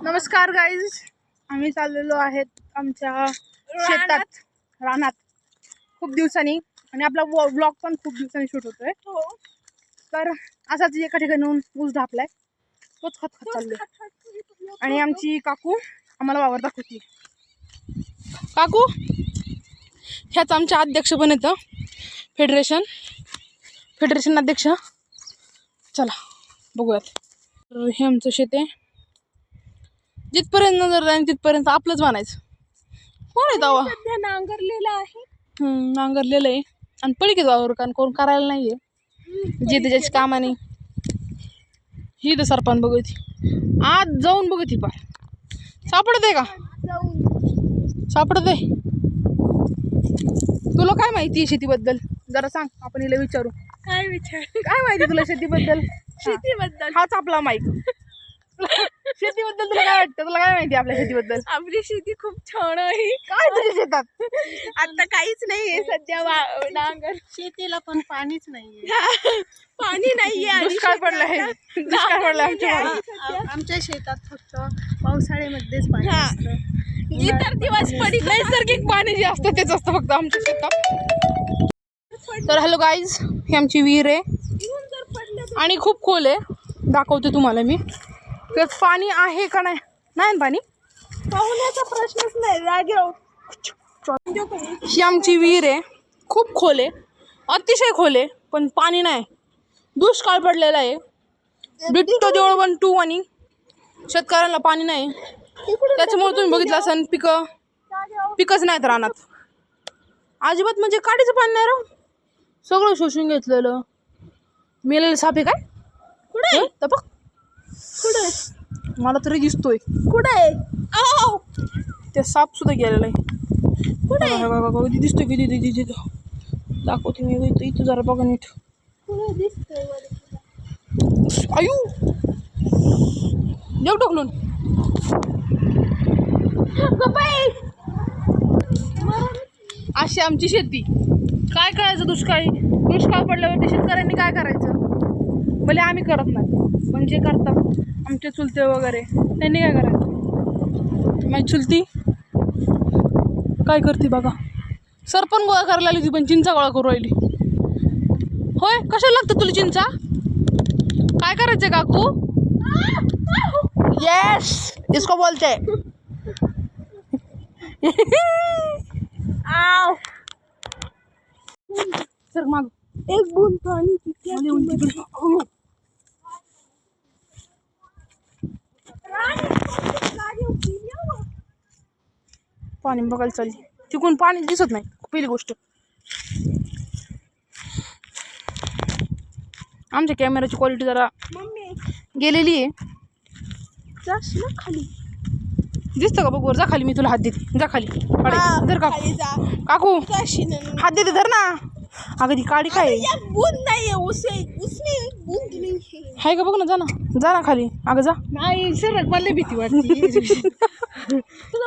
नमस्कार गाईज, आम्ही चाललेलो आहेत आमच्या शेतात रानात खूप दिवसांनी आणि आपला ब्लॉग पण खूप दिवसांनी शूट होतोय. तर असाच एका ठिकाणी ऊस धापलाय, तोच खत चाललोय आणि आमची काकू आम्हाला वावर दाखवती. काकू ह्याच आमच्या अध्यक्ष पण येतं, फेडरेशन अध्यक्ष. चला बघूयात. तर हे आमचं शेत आहे, जिथपर्यंत नजर जाईल तिथपर्यंत आपलंच म्हणायचं. कोण आहे तवा? सध्या नांगरलेलं आहे. नांगरलेलं आहे आणि पडीक वावर कारण कोण करायला नाहीये, जे त्याच्याची कामाने. ही तर सरपंच बघती, आज जाऊन बघती पार सापडत आहे का? सापडत आहे. तुला काय माहिती आहे शेतीबद्दल? जरा सांग, आपण हिला विचारू. काय विचार? काय माहिती तुला शेतीबद्दल? शेतीबद्दल हाच आपला माईक. शेतीबद्दल तुला काय वाटतं? तुला काय माहिती आपल्या शेतीबद्दल? आपली शेती खूप छान आहे. काय तुझ्या शेतात? आता काहीच नाहीये सध्या. नांगर शेतीला पण पाणीच नाहीये. पाणी नाहीये आणि दुष्काळ पडलाय. दुष्काळ पडलाय आमच्या शेतात फक्त पावसाळ्यामध्येच पाणी असतं. इतर दिवस पडीत नैसर्गिक पाणी जे असतं तेच असतं फक्त आमच्या शेतात. तर हॅलो गाईज, ही आमची विहीर आहे आणि खूप खोल आहे. दाखवते तुम्हाला मी. त्यात पाणी आहे का नाही? नाही ना पाणी? पाहुण्याचा प्रश्नच नाही. रागेव ही आमची विहीर आहे, खूप खोल आहे, अतिशय खोल आहे, पण पाणी नाही. दुष्काळ पडलेला आहे. बिट्टो देवळ 1, 2 आणि शेतकऱ्यांना पाणी नाही. त्याच्यामुळे तुम्ही बघितलं असेल पिकच नाहीत रानात. अजिबात म्हणजे काडीचं पाणी नाही राव. सगळं शोषून घेतलेलं. मेलेलं साप आहे काय? कुठे बघ, मला तरी दिसतोय. कुठे ते साप सुद्धा गेलेला आहे. कुठे दिसतोय किती? दाखवते मी इथं जरा बघा नीट. आयु देव टाकलून अशी आमची शेती. काय करायचं? दुष्काळ पडल्यावरती शेतकऱ्यांनी काय करायचं? भले आम्ही करत नाही, पण जे करतात आमचे चुलते वगैरे त्यांनी काय करायचं? माझी चुलती काय करते बघा, सरपण गोळा करायला लागली, पण चिंचा गोळा करू राहिली. होय, कशाला लागतं तुला चिंचा? काय करायचंय काकू? येस, इसको बोलते. सर माग एक बूंद पानी पाणी बघायला चालली, तिकडून पाणी दिसत नाही. पहिली गोष्ट, आमच्या कॅमेराची क्वालिटी जरा गेलेली आहे. खाली दिसतं का? बघ वर जा खाली, मी तुला हात देते. जा खाली. धर काकू, हात देते, धर ना. अगं ती काडी काय आहे? बूंद नाही है, उसमें बूंद नहीं है. हाय का? बघ ना, जा ना खाली. अगं जा. नाही सर, मला भीती वाटते. तुला